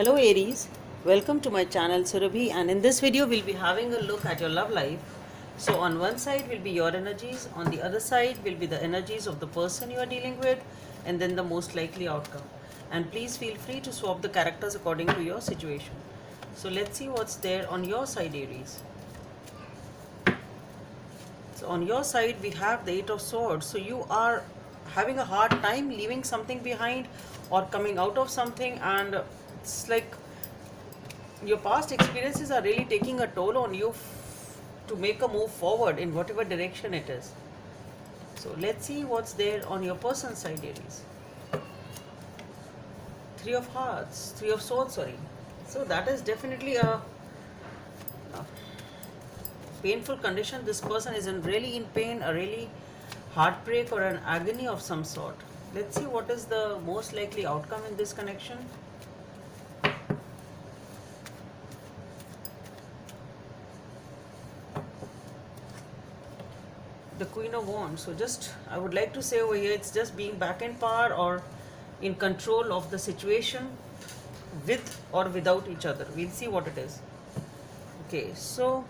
Hello Aries, welcome to my channel Surabhi, and in this video we'll be having a look at your love life. So on one side will be your energies, on the other side will be the energies of the person you are dealing with, and then the most likely outcome. And please feel free to swap the characters according to your situation. So let's see what's there on your side, Aries. So on your side we have the Eight of Swords. So you are having a hard time leaving something behind or coming out of something, and it's like your past experiences are really taking a toll on you to make a move forward in whatever direction it is. So let's see what's there on your person's side, Aries. Three of Hearts, Three of Swords, sorry. So that is definitely a painful condition. This person is really in pain, a really heartbreak or an agony of some sort. Let's see what is the most likely outcome in this connection. The Queen of Wands. So just, I would like to say over here, it's just being back in power or in control of the situation with or without each other. We'll see what it is. Okay, so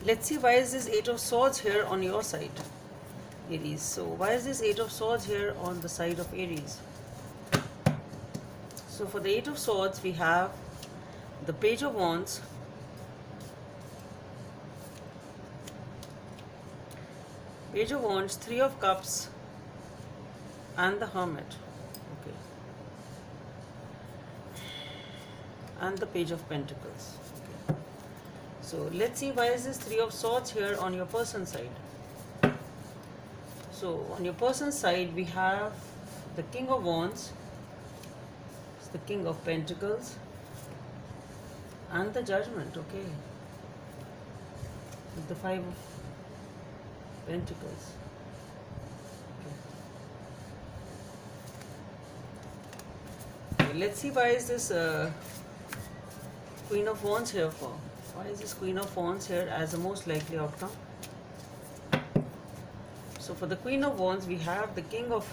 let's see, why is this Eight of Swords here on your side, Aries? So why is this Eight of Swords here on the side of Aries? So for the Eight of Swords we have the Page of Wands, Page of Wands, Three of Cups, and the Hermit. Okay. And the Page of Pentacles. Okay. So let's see, why is this Three of Swords here on your person's side? So on your person's side we have the King of Wands, the King of Pentacles, and the Judgment. Okay. With the Five of Pentacles. Okay. Let's see, why is this Queen of Wands here for? Why is this Queen of Wands here as the most likely outcome? So for the Queen of Wands we have the King of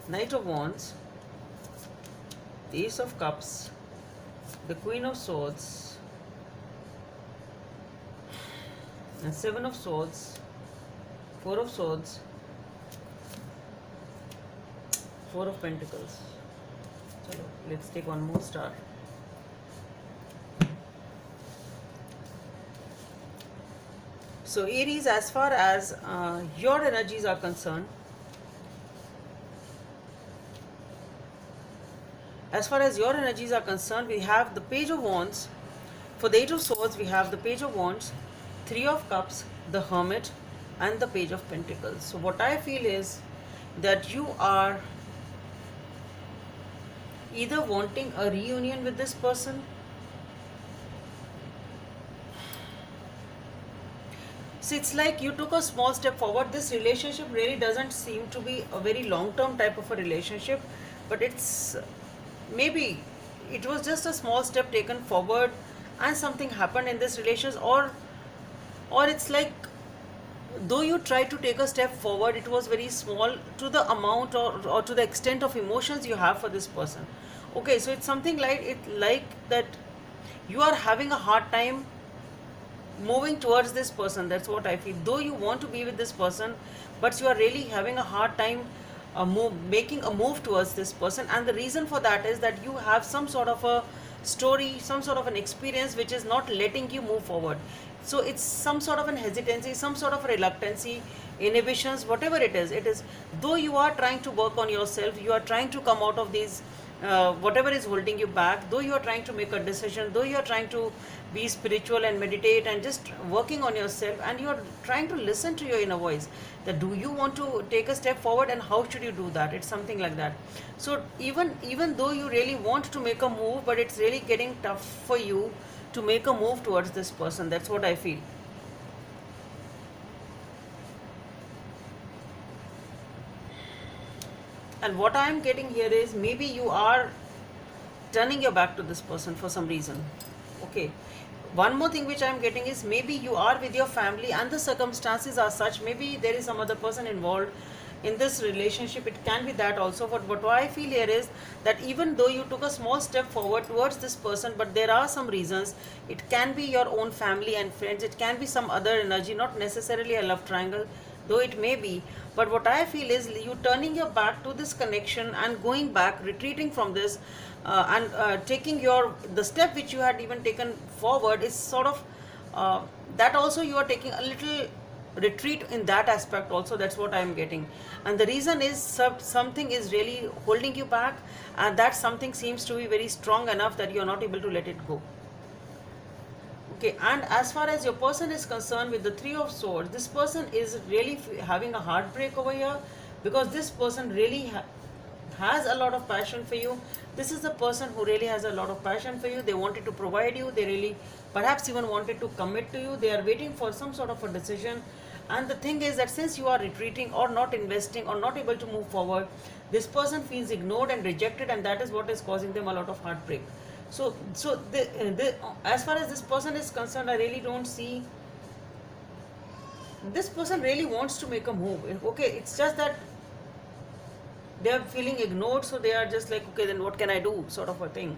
Knight of Wands, the Ace of Cups, the Queen of Swords, and Seven of Swords, Four of Swords, Four of Pentacles. Chalo, let's take one more star. So Aries, as far as your energies are concerned, we have the Page of Wands. For the Eight of Swords we have the Page of Wands, Three of Cups, the Hermit, and the Page of Pentacles. So what I feel is that you are either wanting a reunion with this person, so it's like you took a small step forward. This relationship really doesn't seem to be a very long-term type of a relationship, but it's maybe it was just a small step taken forward and something happened in this relationship, or it's like though you tried to take a step forward, it was very small to the amount or to the extent of emotions you have for this person. Okay, so it's something like that you are having a hard time moving towards this person. That's what I feel. Though you want to be with this person, but you are really having a hard time making a move towards this person, and the reason for that is that you have some sort of a story, some sort of an experience which is not letting you move forward. So it's some sort of an hesitancy, some sort of reluctancy, inhibitions, whatever it is though you are trying to work on yourself, you are trying to come out of these whatever is holding you back, though you are trying to make a decision, though you are trying to be spiritual and meditate and just working on yourself, and you are trying to listen to your inner voice, that do you want to take a step forward and how should you do that. It's something like that. So even though you really want to make a move, but it's really getting tough for you to make a move towards this person. That's what I feel. And what I am getting here is maybe you are turning your back to this person for some reason. Okay. One more thing which I am getting is maybe you are with your family and the circumstances are such, maybe there is some other person involved in this relationship. It can be that also. But what I feel here is that even though you took a small step forward towards this person, but there are some reasons. It can be your own family and friends, it can be some other energy, not necessarily a love triangle, though it may be. But what I feel is you turning your back to this connection and going back, retreating from this, and taking the step which you had even taken forward is sort of that also you are taking a little retreat in that aspect also. That's what I am getting. And the reason is something is really holding you back, and that something seems to be very strong enough that you are not able to let it go. Okay, and as far as your person is concerned, with the Three of Swords, this person is really having a heartbreak over here, because this person really has a lot of passion for you. This is the person who really has a lot of passion for you. They wanted to provide you, they really perhaps even wanted to commit to you. They are waiting for some sort of a decision. And the thing is that since you are retreating or not investing or not able to move forward, this person feels ignored and rejected, and that is what is causing them a lot of heartbreak. So as far as this person is concerned, I really don't see this person really wants to make a move. Okay, it's just that they are feeling ignored, so they are just like, okay, then what can I do, sort of a thing.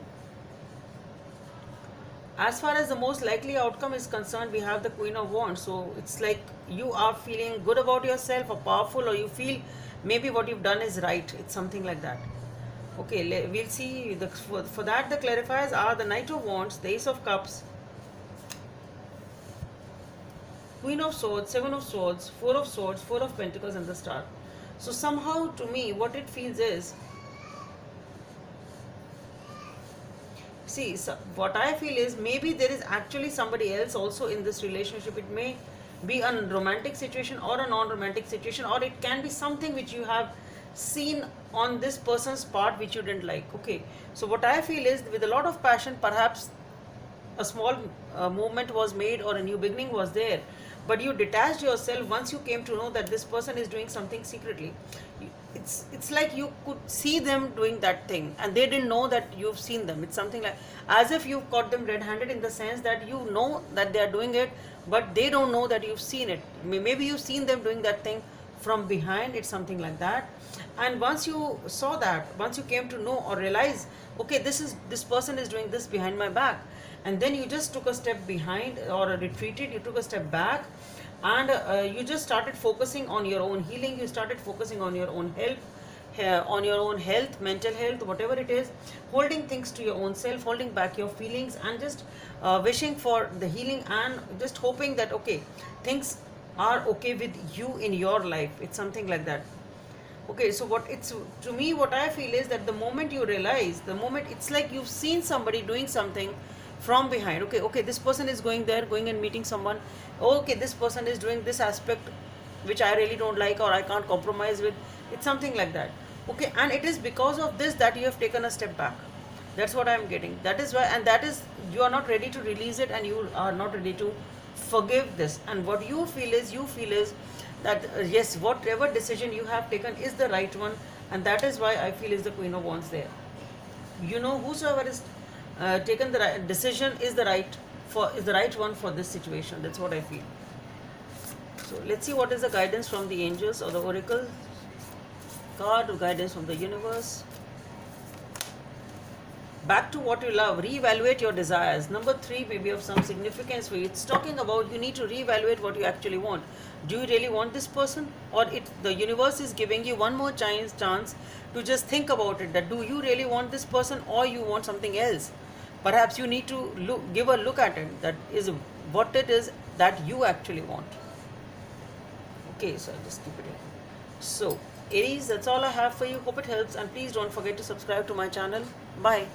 As far as the most likely outcome is concerned, we have the Queen of Wands. So it's like you are feeling good about yourself or powerful, or you feel maybe what you've done is right. It's something like that. Okay, we'll see. For that, the clarifiers are the Knight of Wands, the Ace of Cups, Queen of Swords, Seven of Swords, Four of Swords, Four of Pentacles, and the Star. So somehow to me, what it feels is, see, so what I feel is maybe there is actually somebody else also in this relationship. It may be a romantic situation or a non-romantic situation, or it can be something which you have seen on this person's part which you didn't like. Okay, so what I feel is, with a lot of passion, perhaps a small movement was made or a new beginning was there, but you detached yourself once you came to know that this person is doing something secretly. It's like you could see them doing that thing and they didn't know that you've seen them. It's something like as if you've caught them red-handed, in the sense that you know that they are doing it, but they don't know that you've seen it. Maybe you've seen them doing that thing from behind. It's something like that. And once you saw that, once you came to know or realize, okay, this person is doing this behind my back, and then you just took a step behind or retreated, you took a step back, and you just started focusing on your own healing. You started focusing on your own health, mental health, whatever it is, holding things to your own self, holding back your feelings, and just wishing for the healing, and just hoping that, okay, things are okay with you in your life. It's something like that. Okay, so to me, what I feel is that the moment you realize, the moment it's like you've seen somebody doing something from behind. Okay, this person is going and meeting someone. Okay, this person is doing this aspect which I really don't like, or I can't compromise with. It's something like that. Okay, and it is because of this that you have taken a step back. That's what I'm getting. That is why, and that is, you are not ready to release it, and you are not ready to forgive this. And what you feel is that yes, whatever decision you have taken is the right one, and that is why I feel is the Queen of Wands there. You know, whosoever is taken the right decision is the right one for this situation. That's what I feel. So let's see what is the guidance from the angels or the oracle card, or guidance from the universe. Back to what you love, reevaluate your desires. Number 3 may be of some significance for you. It's talking about you need to reevaluate what you actually want. Do you really want this person, or the universe is giving you one more chance to just think about it, that do you really want this person, or you want something else? Perhaps you need to give a look at it, that is what it is that you actually want. Okay, so I'll just keep it here. So Aries, that's all I have for you. Hope it helps, and please don't forget to subscribe to my channel. Bye.